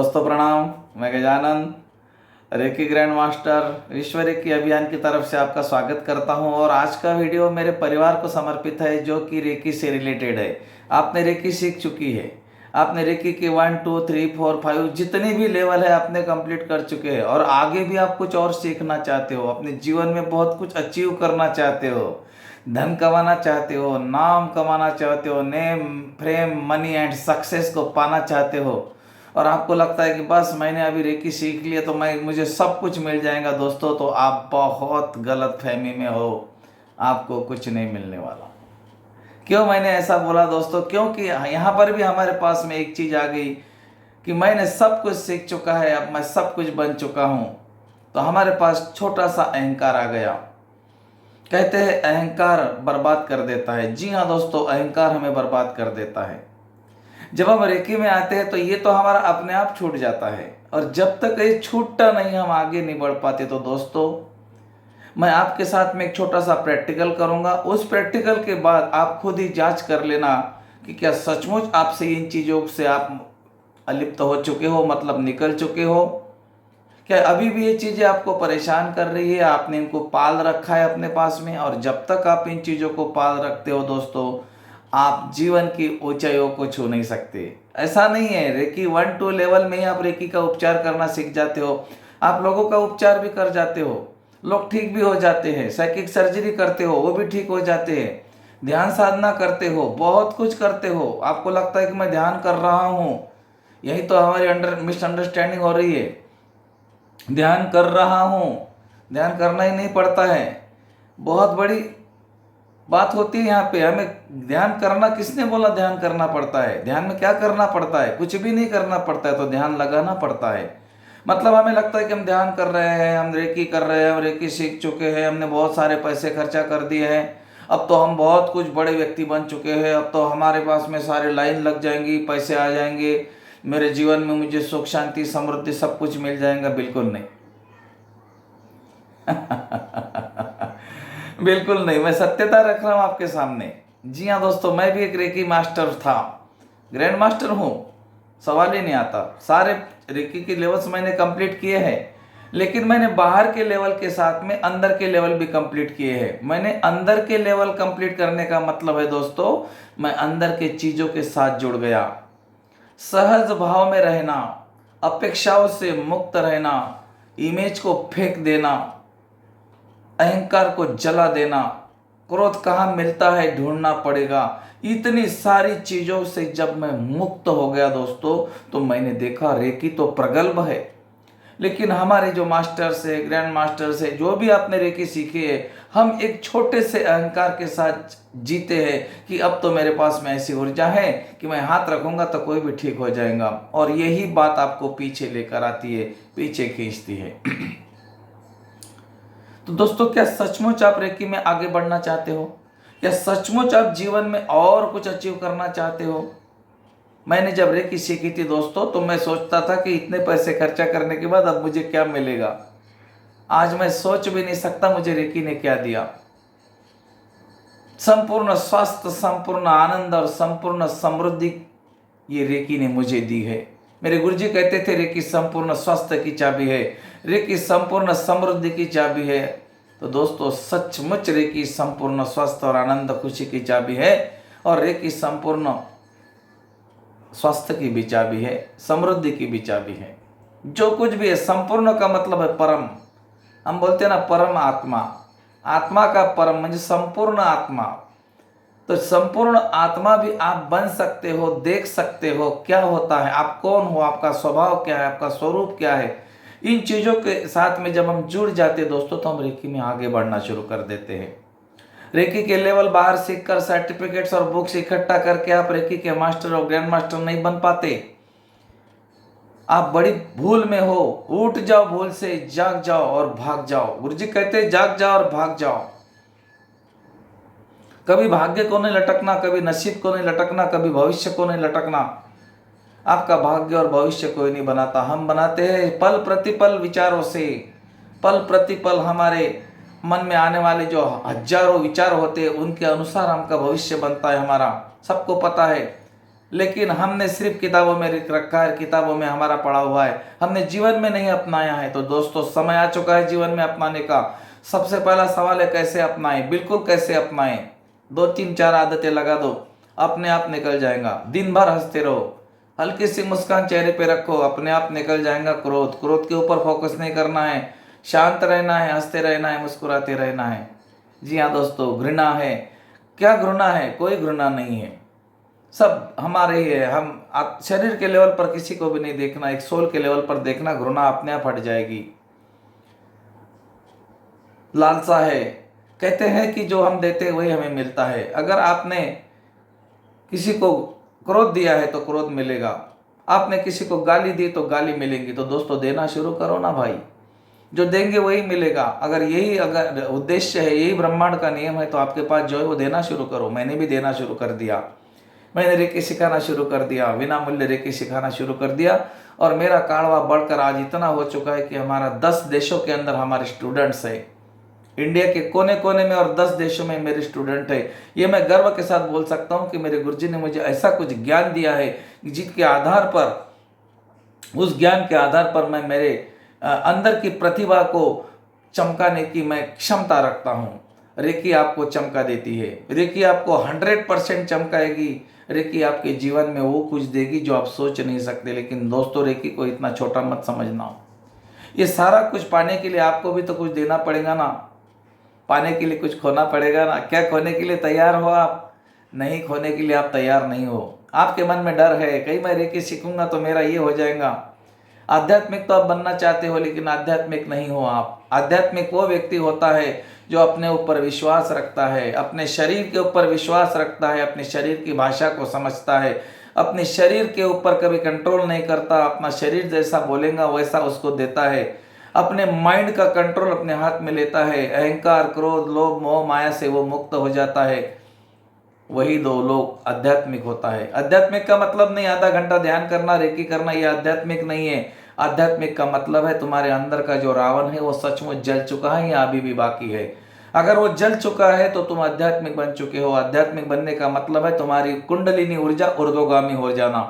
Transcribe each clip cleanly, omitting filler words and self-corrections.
दोस्तों प्रणाम। मैं गजानन रेकी ग्रैंड मास्टर विश्व रेकी अभियान की तरफ से आपका स्वागत करता हूं। और आज का वीडियो मेरे परिवार को समर्पित है जो कि रेकी से रिलेटेड है। आपने रेकी सीख चुकी है, आपने रेकी के 1 2 3 4 5 जितनी भी लेवल है आपने कंप्लीट कर चुके हैं और आगे भी आप कुछ और सीखना चाहते हो, अपने जीवन में बहुत कुछ अचीव करना चाहते हो, धन कमाना चाहते हो, नाम कमाना चाहते हो, name frame money and success को पाना चाहते हो और आपको लगता है कि बस मैंने अभी रेकी सीख लिया तो मुझे सब कुछ मिल जाएगा। दोस्तों तो आप बहुत गलत फहमी में हो, आपको कुछ नहीं मिलने वाला। क्यों मैंने ऐसा बोला दोस्तों? क्योंकि यहाँ पर भी हमारे पास में एक चीज़ आ गई कि मैंने सब कुछ सीख चुका है, अब मैं सब कुछ बन चुका हूँ, तो हमारे पास छोटा सा अहंकार आ गया। कहते हैं अहंकार बर्बाद कर देता है। जी हाँ दोस्तों, अहंकार हमें बर्बाद कर देता है। जब हम रेकी में आते हैं तो ये तो हमारा अपने आप छूट जाता है और जब तक ये छूटता नहीं हम आगे नहीं बढ़ पाते। तो दोस्तों मैं आपके साथ में एक छोटा सा प्रैक्टिकल करूंगा। उस प्रैक्टिकल के बाद आप खुद ही जांच कर लेना कि क्या सचमुच आपसे इन चीज़ों से आप अलिप्त हो चुके हो, मतलब निकल चुके हो। क्या अभी भी ये चीज़ें आपको परेशान कर रही है, आपने इनको पाल रखा है अपने पास में। और जब तक आप इन चीज़ों को पाल रखते हो दोस्तों, आप जीवन की ऊंचाइयों को छू नहीं सकते। ऐसा नहीं है रेकी 1 2 लेवल में ही आप रेकी का उपचार करना सीख जाते हो। आप लोगों का उपचार भी कर जाते हो, लोग ठीक भी हो जाते हैं। साइकिक सर्जरी करते हो, वो भी ठीक हो जाते हैं। ध्यान साधना करते हो, बहुत कुछ करते हो। आपको लगता है कि मैं ध्यान कर रहा हूँ, यही तो हमारी मिसअंडरस्टैंडिंग हो रही है। ध्यान कर रहा हूँ, ध्यान करना ही नहीं पड़ता है। बहुत बड़ी बात होती है यहाँ पे। हमें ध्यान करना किसने बोला? ध्यान करना पड़ता है। ध्यान में क्या करना पड़ता है? कुछ भी नहीं करना पड़ता है, तो ध्यान लगाना पड़ता है। मतलब हमें लगता है कि हम ध्यान कर रहे हैं, हम रेकी कर रहे हैं, हम रेकी सीख चुके हैं, हमने बहुत सारे पैसे खर्चा कर दिए हैं, अब तो हम बहुत कुछ बड़े व्यक्ति बन चुके हैं, अब तो हमारे पास में सारे लाइन लग जाएंगी, पैसे आ जाएंगे, मेरे जीवन में मुझे सुख शांति समृद्धि सब कुछ मिल जाएगा। बिल्कुल नहीं। बिल्कुल नहीं। मैं सत्यता रख रहा हूं आपके सामने। जी हाँ दोस्तों, मैं भी एक रेकी मास्टर था, ग्रैंड मास्टर हूं, सवाल ही नहीं आता। सारे रेकी के लेवल्स मैंने कंप्लीट किए हैं, लेकिन मैंने बाहर के लेवल के साथ में अंदर के लेवल भी कंप्लीट किए हैं। मैंने अंदर के लेवल कंप्लीट करने का मतलब है दोस्तों, मैं अंदर के चीजों के साथ जुड़ गया। सहज भाव में रहना, अपेक्षाओं से मुक्त रहना, इमेज को फेंक देना, अहंकार को जला देना, क्रोध कहाँ मिलता है ढूंढना पड़ेगा। इतनी सारी चीजों से जब मैं मुक्त हो गया दोस्तों, तो मैंने देखा रेकी तो प्रगल्भ है, लेकिन हमारे जो मास्टर्स है, ग्रैंड मास्टर्स है, जो भी आपने रेकी सीखी है, हम एक छोटे से अहंकार के साथ जीते हैं कि अब तो मेरे पास में ऐसी ऊर्जा है कि मैं हाथ रखूंगा तो कोई भी ठीक हो जाएगा। और यही बात आपको पीछे लेकर आती है, पीछे खींचती है। तो दोस्तों क्या सचमुच आप रेकी में आगे बढ़ना चाहते हो? क्या सचमुच आप जीवन में और कुछ अचीव करना चाहते हो? मैंने जब रेकी सीखी थी दोस्तों, तो मैं सोचता था कि इतने पैसे खर्चा करने के बाद अब मुझे क्या मिलेगा। आज मैं सोच भी नहीं सकता मुझे रेकी ने क्या दिया। संपूर्ण स्वास्थ्य, संपूर्ण आनंद और संपूर्ण समृद्धि ये रेकी ने मुझे दी है। मेरे गुरुजी कहते थे रेकी संपूर्ण स्वास्थ्य की चाबी है, रेकी संपूर्ण समृद्धि की चाबी है। तो दोस्तों सचमुच रेकी संपूर्ण स्वास्थ्य और आनंद खुशी की चाबी है, और रेकी संपूर्ण स्वास्थ्य की भी चाबी है, समृद्धि की भी चाबी है। जो कुछ भी है, संपूर्ण का मतलब है परम। हम बोलते हैं ना परम आत्मा, आत्मा का परम म्हणजे संपूर्ण आत्मा। तो संपूर्ण आत्मा भी आप बन सकते हो, देख सकते हो क्या होता है, आप कौन हो, आपका स्वभाव क्या है, आपका स्वरूप क्या है। इन चीज़ों के साथ में जब हम जुड़ जाते हैं दोस्तों, तो हम रेकी में आगे बढ़ना शुरू कर देते हैं। रेकी के लेवल बाहर सीखकर सर्टिफिकेट्स और बुक्स इकट्ठा करके आप रेकी के मास्टर और ग्रैंड मास्टर नहीं बन पाते। आप बड़ी भूल में हो। उठ जाओ भूल से, जाग जाओ और भाग जाओ। गुरुजी कहते हैं जाग जाओ और भाग जाओ। कभी भाग्य को नहीं लटकना, कभी नसीब को नहीं लटकना, कभी भविष्य को नहीं लटकना। आपका भाग्य और भविष्य कोई नहीं बनाता, हम बनाते हैं पल प्रतिपल विचारों से। पल प्रतिपल हमारे मन में आने वाले जो हजारों विचार होते हैं, उनके अनुसार हमका भविष्य बनता है हमारा। सबको पता है लेकिन हमने सिर्फ किताबों में लिख रखा है, किताबों में हमारा पढ़ा हुआ है, हमने जीवन में नहीं अपनाया है। तो दोस्तों समय आ चुका है जीवन में अपनाने का। सबसे पहला सवाल है कैसे अपनाएं, बिल्कुल कैसे अपनाएं। 2 3 4 आदतें लगा दो, अपने आप निकल जाएगा। दिन भर हंसते रहो, हल्की सी मुस्कान चेहरे पे रखो, अपने आप निकल जाएगा क्रोध। क्रोध के ऊपर फोकस नहीं करना है, शांत रहना है, हंसते रहना है, मुस्कुराते रहना है। जी हाँ दोस्तों, घृणा है, क्या घृणा है, कोई घृणा नहीं है, सब हमारे ही है। हम शरीर के लेवल पर किसी को भी नहीं देखना, एक सोल के लेवल पर देखना, घृणा अपने आप हट जाएगी। लालसा है, कहते हैं कि जो हम देते हैं वही हमें मिलता है। अगर आपने किसी को क्रोध दिया है तो क्रोध मिलेगा, आपने किसी को गाली दी तो गाली मिलेंगी। तो दोस्तों देना शुरू करो ना भाई, जो देंगे वही मिलेगा। अगर उद्देश्य है, यही ब्रह्मांड का नियम है, तो आपके पास जो है वो देना शुरू करो। मैंने भी देना शुरू कर दिया, मैंने रेकी सिखाना शुरू कर दिया, बिना मूल्य रेकी सिखाना शुरू कर दिया, और मेरा काढ़वा बढ़कर आज इतना हो चुका है कि हमारा 10 देशों के अंदर हमारे स्टूडेंट्स है। इंडिया के कोने कोने में और 10 देशों में मेरे स्टूडेंट है। ये मैं गर्व के साथ बोल सकता हूँ कि मेरे गुरुजी ने मुझे ऐसा कुछ ज्ञान दिया है जिसके आधार पर, उस ज्ञान के आधार पर मैं मेरे अंदर की प्रतिभा को चमकाने की मैं क्षमता रखता हूँ। रेकी आपको चमका देती है, रेकी आपको 100% चमकाएगी। रेकी आपके जीवन में वो कुछ देगी जो आप सोच नहीं सकते। लेकिन दोस्तों रेकी को इतना छोटा मत समझना। ये सारा कुछ पाने के लिए आपको भी तो कुछ देना पड़ेगा ना, पाने के लिए कुछ खोना पड़ेगा ना। क्या खोने के लिए तैयार हो आप? नहीं, खोने के लिए आप तैयार नहीं हो। आपके मन में डर है, कहीं मैं रेकी सीखूंगा तो मेरा ये हो जाएगा। आध्यात्मिक तो आप बनना चाहते हो, लेकिन आध्यात्मिक नहीं हो आप। आध्यात्मिक वो व्यक्ति होता है जो अपने ऊपर विश्वास रखता है, अपने शरीर के ऊपर विश्वास रखता है, अपने शरीर की भाषा को समझता है, अपने शरीर के ऊपर कभी कंट्रोल नहीं करता, अपना शरीर जैसा बोलेगा वैसा उसको देता है, अपने माइंड का कंट्रोल अपने हाथ में लेता है। अहंकार, क्रोध, लोभ, मोह, माया से वो मुक्त हो जाता है। वही दो लोग आध्यात्मिक होता है। आध्यात्मिक का मतलब नहीं आधा घंटा ध्यान करना, रेकी करना, ये आध्यात्मिक नहीं है। आध्यात्मिक का मतलब है तुम्हारे अंदर का जो रावण है वो सचमुच जल चुका है या अभी भी बाकी है। अगर वो जल चुका है तो तुम आध्यात्मिक बन चुके हो। आध्यात्मिक बनने का मतलब है तुम्हारी कुंडलिनी ऊर्जा ऊर्ध्वगामी हो जाना।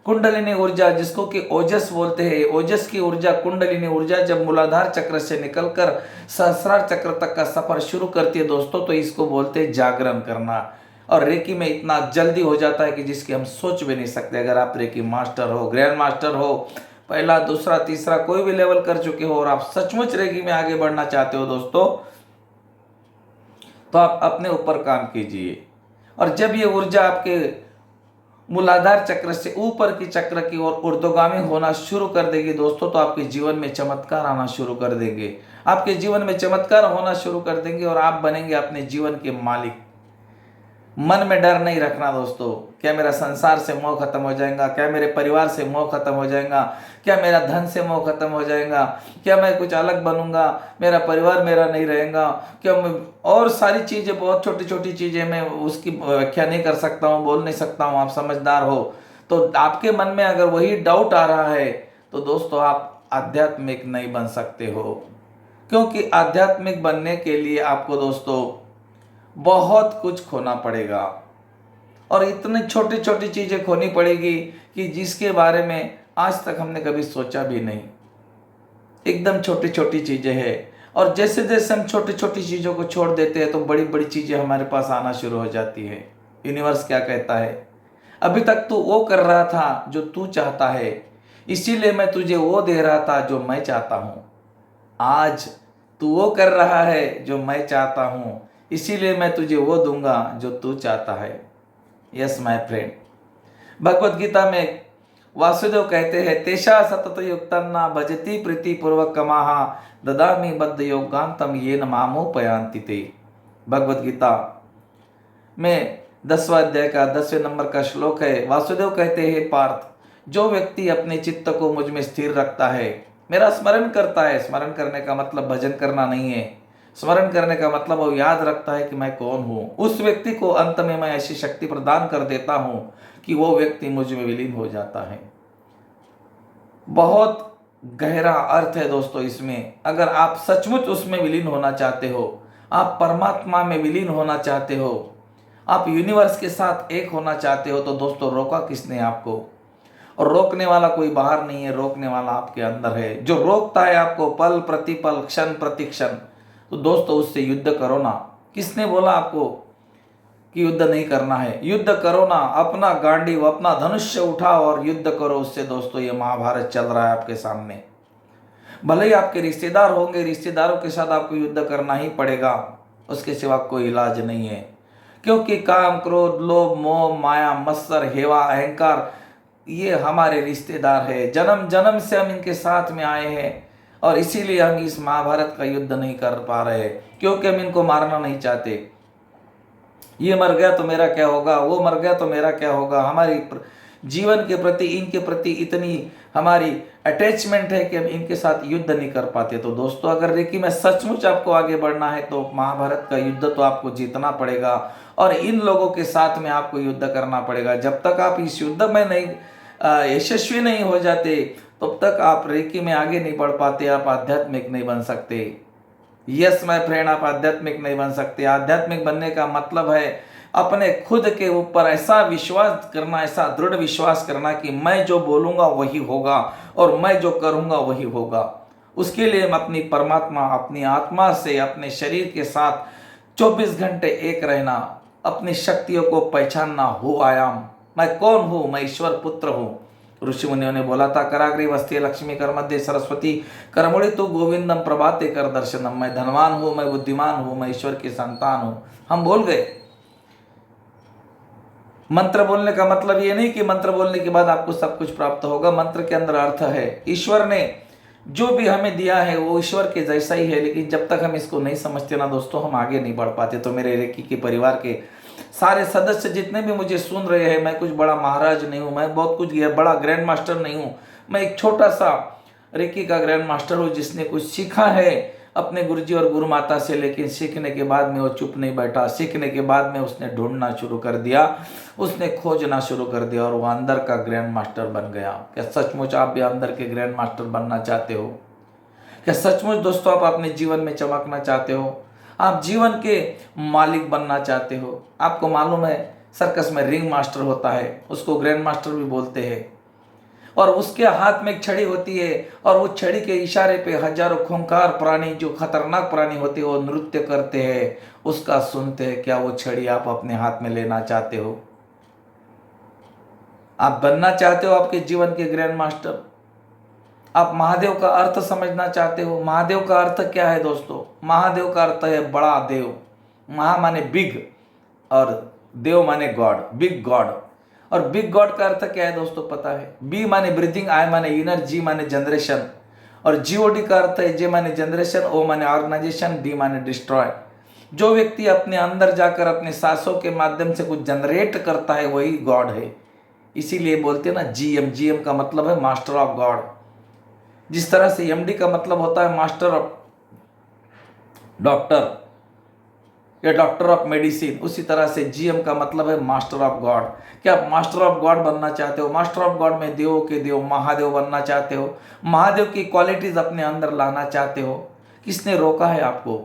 कुंडलिनी ऊर्जा जिसको कि ओजस बोलते हैं, ओजस की ऊर्जा, कुंडलिनी ऊर्जा जब मूलाधार चक्र से निकलकर सहस्रार चक्र तक का सफर शुरू करती है दोस्तों, तो इसको बोलते हैं जागरण करना। और रेकी में इतना जल्दी हो जाता है कि जिसकी हम सोच भी नहीं सकते। अगर आप रेकी मास्टर हो, ग्रैंड मास्टर हो, पहला, दूसरा, तीसरा कोई भी लेवल कर चुके हो और आप सचमुच रेकी में आगे बढ़ना चाहते हो दोस्तों, तो आप अपने ऊपर काम कीजिए। और जब ये ऊर्जा आपके मूलाधार चक्र से ऊपर की चक्र की ओर ऊर्ध्वगामी होना शुरू कर देगी दोस्तों, तो आपके जीवन में चमत्कार आना शुरू कर देंगे। आपके जीवन में चमत्कार होना शुरू कर देंगे और आप बनेंगे अपने जीवन के मालिक। मन में डर नहीं रखना दोस्तों, क्या मेरा संसार से मोह खत्म हो जाएगा, क्या मेरे परिवार से मोह खत्म हो जाएगा, क्या मेरा धन से मोह खत्म हो जाएगा, क्या मैं कुछ अलग बनूंगा, मेरा परिवार मेरा नहीं रहेगा, क्या मैं, और सारी चीज़ें, बहुत छोटी छोटी चीज़ें, मैं उसकी व्याख्या नहीं कर सकता हूँ, बोल नहीं सकता हूँ। आप समझदार हो तो आपके मन में अगर वही डाउट आ रहा है तो दोस्तों आप आध्यात्मिक नहीं बन सकते हो। क्योंकि आध्यात्मिक बनने के लिए आपको दोस्तों बहुत कुछ खोना पड़ेगा, और इतनी छोटी छोटी चीजें खोनी पड़ेगी कि जिसके बारे में आज तक हमने कभी सोचा भी नहीं। एकदम छोटी छोटी चीजें हैं, और जैसे जैसे हम छोटी छोटी चीजों को छोड़ देते हैं तो बड़ी बड़ी चीजें हमारे पास आना शुरू हो जाती है। यूनिवर्स क्या कहता है, अभी तक तू वो कर रहा था जो तू चाहता है, इसीलिए मैं तुझे वो दे रहा था जो मैं चाहता हूँ। आज तू वो कर रहा है जो मैं चाहता हूँ, इसीलिए मैं तुझे वो दूंगा जो तू चाहता है। Yes my friend. Bhagavad Gita में वासुदेव कहते हैं, तेषा सतत युक्तना भजती प्रीति पूर्वक कमाहा ददामि बद्ध योगांतम येन मामोपयांति ते। भगवत गीता में 10वां अध्याय का 10वें नंबर का श्लोक है। वासुदेव कहते हैं, पार्थ, जो व्यक्ति अपने चित्त को मुझ में स्थिर रखता है, मेरा स्मरण करता है, स्मरण करने का मतलब भजन करना नहीं है, स्मरण करने का मतलब वो याद रखता है कि मैं कौन हूं, उस व्यक्ति को अंत में मैं ऐसी शक्ति प्रदान कर देता हूं कि वो व्यक्ति मुझ में विलीन हो जाता है। बहुत गहरा अर्थ है दोस्तों इसमें। अगर आप सचमुच उसमें विलीन होना चाहते हो, आप परमात्मा में विलीन होना चाहते हो, आप यूनिवर्स के साथ एक होना चाहते हो तो दोस्तों रोका किसने आपको? और रोकने वाला कोई बाहर नहीं है, रोकने वाला आपके अंदर है, जो रोकता है आपको पल प्रतिपल क्षण प्रति क्षण। तो दोस्तों उससे युद्ध करो ना। किसने बोला आपको कि युद्ध नहीं करना है? युद्ध करो ना, अपना गांडीव अपना धनुष्य उठाओ और युद्ध करो उससे। दोस्तों ये महाभारत चल रहा है आपके सामने। भले ही आपके रिश्तेदार होंगे, रिश्तेदारों के साथ आपको युद्ध करना ही पड़ेगा, उसके सिवा कोई इलाज नहीं है। क्योंकि काम क्रोध लोभ मोह माया मत्सर हेवा अहंकार ये हमारे रिश्तेदार है। जन्म जन्म से हम इनके साथ में आए हैं और इसीलिए हम इस महाभारत का युद्ध नहीं कर पा रहे, क्योंकि हम इनको मारना नहीं चाहते। ये मर गया तो मेरा क्या होगा, वो मर गया तो मेरा क्या होगा। हमारी जीवन के प्रति इनके प्रति इतनी हमारी अटैचमेंट है कि हम इनके साथ युद्ध नहीं कर पाते। तो दोस्तों अगर रेकी में सचमुच आपको आगे बढ़ना है तो महाभारत का युद्ध तो आपको जीतना पड़ेगा और इन लोगों के साथ में आपको युद्ध करना पड़ेगा। जब तक आप इस युद्ध में नहीं यशस्वी नहीं हो जाते तब तक आप रेकी में आगे नहीं बढ़ पाते, आप आध्यात्मिक नहीं बन सकते। यस माय फ्रेंड, आप आध्यात्मिक नहीं बन सकते। आध्यात्मिक बनने का मतलब है अपने खुद के ऊपर ऐसा विश्वास करना, ऐसा दृढ़ विश्वास करना कि मैं जो बोलूँगा वही होगा और मैं जो करूँगा वही होगा। उसके लिए हम अपनी परमात्मा अपनी आत्मा से अपने शरीर के साथ 24 घंटे एक रहना, अपनी शक्तियों को पहचानना। हु आयाम, मैं कौन हूँ? मैं ईश्वर पुत्र हूँ। ऋषि मुनियों ने बोला था कराग्रे वस्ते लक्ष्मी कर मध्य सरस्वती करमुड़ी तो गोविंदम प्रभाते कर दर्शनम। मैं धनवान हूँ, मैं बुद्धिमान हूँ, मैं ईश्वर की संतान हूँ। हम बोल गए। मंत्र बोलने का मतलब ये नहीं कि मंत्र बोलने के बाद आपको सब कुछ प्राप्त होगा। मंत्र के अंदर अर्थ है ईश्वर ने जो भी हमें दिया है वो ईश्वर के जैसा ही है, लेकिन जब तक हम इसको नहीं समझते ना दोस्तों हम आगे नहीं बढ़ पाते। तो मेरे रेकी के परिवार के सारे सदस्य जितने भी मुझे सुन रहे हैं, मैं कुछ बड़ा महाराज नहीं हूँ, मैं बहुत कुछ बड़ा ग्रैंड मास्टर नहीं हूँ, मैं एक छोटा सा रेकी का ग्रैंड मास्टर हूँ जिसने कुछ सीखा है अपने गुरुजी और गुरु माता से। लेकिन सीखने के बाद में वो चुप नहीं बैठा, सीखने के बाद में उसने ढूंढना शुरू कर दिया, उसने खोजना शुरू कर दिया और वो अंदर का ग्रैंड मास्टर बन गया। क्या सचमुच आप भी अंदर के ग्रैंड मास्टर बनना चाहते हो? क्या सचमुच दोस्तों आप अपने जीवन में चमकना चाहते हो? आप जीवन के मालिक बनना चाहते हो? आपको मालूम है सर्कस में रिंग मास्टर होता है, उसको ग्रैंड मास्टर भी बोलते हैं, और उसके हाथ में एक छड़ी होती है और वो छड़ी के इशारे पे हजारों खूंखार प्राणी जो खतरनाक प्राणी होते हैं वो नृत्य करते हैं, उसका सुनते हैं। क्या वो छड़ी आप अपने हाथ में लेना चाहते हो? आप बनना चाहते हो आपके जीवन के ग्रैंड मास्टर? आप महादेव का अर्थ समझना चाहते हो? महादेव का अर्थ क्या है दोस्तों? महादेव का अर्थ है बड़ा देव। महा माने बिग और देव माने गॉड, बिग गॉड। और बिग गॉड का अर्थ क्या है दोस्तों पता है? बी माने ब्रीथिंग, आई माने इनर, जी माने जनरेशन और जीओडी का अर्थ है जे माने जनरेशन, ओ माने ऑर्गेनाइजेशन, डी माने डिस्ट्रॉय। जो व्यक्ति अपने अंदर जाकर अपने सांसों के माध्यम से कुछ जनरेट करता है वही गॉड है। इसीलिए बोलते हैं ना जीएम, जीएम का मतलब है मास्टर ऑफ गॉड। जिस तरह से एमडी का मतलब होता है मास्टर ऑफ डॉक्टर या डॉक्टर ऑफ मेडिसिन, उसी तरह से जीएम का मतलब है मास्टर ऑफ गॉड। क्या आप मास्टर ऑफ गॉड बनना चाहते हो? मास्टर ऑफ गॉड में देवों के देव महादेव बनना चाहते हो? महादेव की क्वालिटीज अपने अंदर लाना चाहते हो? किसने रोका है आपको?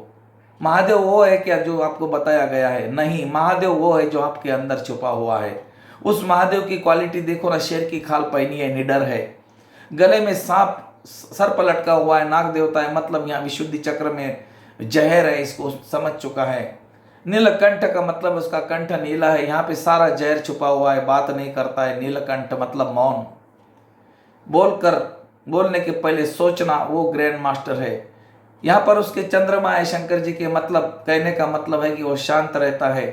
महादेव वो है क्या जो आपको बताया गया है? नहीं, महादेव वो है जो आपके अंदर छुपा हुआ है। उस महादेव की क्वालिटी देखो ना, शेर की खाल पहनी है, निडर है, गले में सांप सर पर लटका हुआ है, नाग देवता है, मतलब यहाँ विशुद्धि चक्र में जहर है, इसको समझ चुका है। नीलकंठ का मतलब उसका कंठ नीला है, यहाँ पे सारा जहर छुपा हुआ है, बात नहीं करता है। नीलकंठ मतलब मौन, बोलने के पहले सोचना, वो ग्रैंड मास्टर है। यहाँ पर उसके चंद्रमा है शंकर जी के, मतलब कहने का मतलब है कि वो शांत रहता है।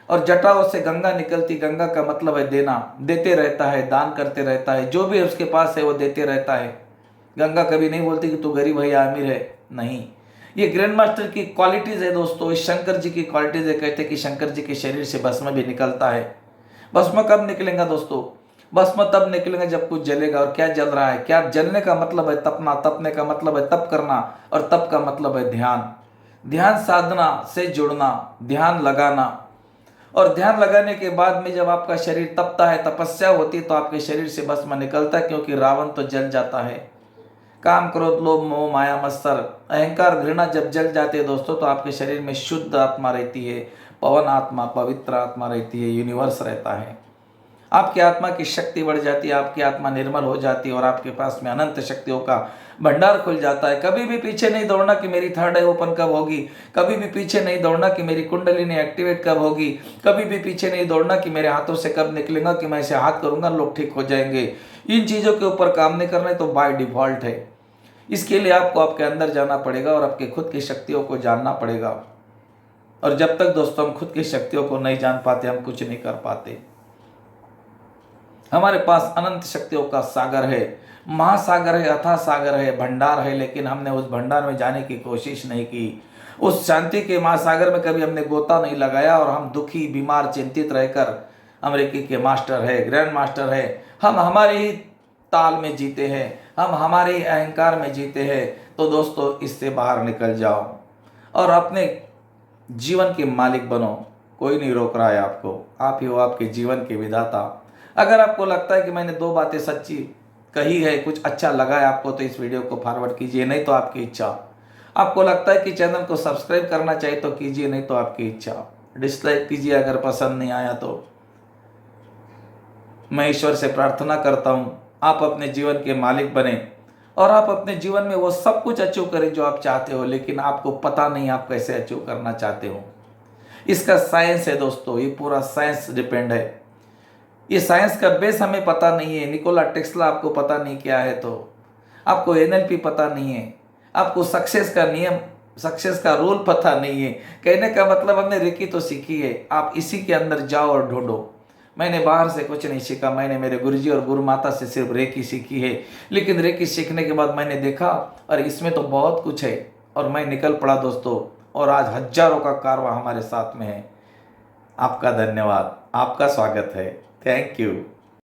और जटाओं से गंगा निकलती, गंगा का मतलब है देना, देते रहता है, दान करते रहता है, जो भी उसके पास है वो देते रहता है। गंगा कभी नहीं बोलती कि तू गरीब है या अमीर है, नहीं। ये ग्रैंड मास्टर की क्वालिटीज है दोस्तों, इस शंकर जी की क्वालिटीज है। कहते हैं कि शंकर जी के शरीर से भस्म भी निकलता है। भस्म कब निकलेगा दोस्तों? भस्म तब निकलेगा जब कुछ जलेगा। और क्या जल रहा है? क्या जलने का मतलब है तपना, तपने का मतलब है तप करना, और तप का मतलब है ध्यान। ध्यान साधना से जुड़ना, ध्यान लगाना। और ध्यान लगाने के बाद में जब आपका शरीर तपता है, तपस्या होती है, तो आपके शरीर से भस्म निकलता है, क्योंकि रावण तो जल जाता है। काम, क्रोध, लोभ, मोह, माया, मत्सर, अहंकार, घृणा जब जल जाते हैं दोस्तों, तो आपके शरीर में शुद्ध आत्मा रहती है, पवन आत्मा, पवित्र आत्मा रहती है, यूनिवर्स रहता है। आपकी आत्मा की शक्ति बढ़ जाती है, आपकी आत्मा निर्मल हो जाती है और आपके पास में अनंत शक्तियों का भंडार खुल जाता है। कभी भी पीछे नहीं दौड़ना कि मेरी थर्ड आई ओपन कब होगी, कभी भी पीछे नहीं दौड़ना कि मेरी कुंडलिनी एक्टिवेट कब होगी, कभी भी पीछे नहीं दौड़ना कि मेरे हाथों से कब निकलेगा, कि मैं ऐसे हाथ करूंगा लोग ठीक हो जाएंगे। इन चीज़ों के ऊपर काम नहीं करना है तो बाय डिफॉल्ट है। इसके लिए आपको आपके अंदर जाना पड़ेगा और आपके खुद की शक्तियों को जानना पड़ेगा। और जब तक दोस्तों हम खुद की शक्तियों को नहीं जान पाते, हम कुछ नहीं कर पाते। हमारे पास अनंत शक्तियों का सागर है, महासागर है, अथाह सागर है, भंडार है, लेकिन हमने उस भंडार में जाने की कोशिश नहीं की। उस शांति के महासागर में कभी हमने गोता नहीं लगाया और हम दुखी, बीमार, चिंतित रहकर अमेरिकी के मास्टर है, ग्रैंड मास्टर है, हम हमारे ही ताल में जीते हैं, हम हमारे ही अहंकार में जीते हैं। तो दोस्तों इससे बाहर निकल जाओ और अपने जीवन के मालिक बनो। कोई नहीं रोक रहा है आपको, आप ही हो आपके जीवन के विधाता। अगर आपको लगता है कि मैंने 2 बातें सच्ची कही है, कुछ अच्छा लगा है आपको, तो इस वीडियो को फॉरवर्ड कीजिए, नहीं तो आपकी इच्छा। आपको लगता है कि चैनल को सब्सक्राइब करना चाहिए तो कीजिए, नहीं तो आपकी इच्छा। डिसलाइक कीजिए अगर पसंद नहीं आया तो। मैं ईश्वर से प्रार्थना करता हूँ आप अपने जीवन के मालिक बने और आप अपने जीवन में वो सब कुछ अचीव करें जो आप चाहते हो, लेकिन आपको पता नहीं आप कैसे अचीव करना चाहते हो। इसका साइंस है दोस्तों, ये पूरा साइंस डिपेंड है। ये साइंस का बेस हमें पता नहीं है। निकोला टेस्ला आपको पता नहीं क्या है, तो आपको NLP पता नहीं है, आपको सक्सेस का नियम, सक्सेस का रूल पता नहीं है। कहने का मतलब हमने रेकी तो सीखी है, आप इसी के अंदर जाओ और ढूंढो। मैंने बाहर से कुछ नहीं सीखा, मैंने मेरे गुरुजी और गुरु माता से सिर्फ रेकी सीखी है। लेकिन रेकी सीखने के बाद मैंने देखा और इसमें तो बहुत कुछ है और मैं निकल पड़ा दोस्तों, और आज हजारों का कारवां हमारे साथ में है। आपका धन्यवाद, आपका स्वागत है। Thank you.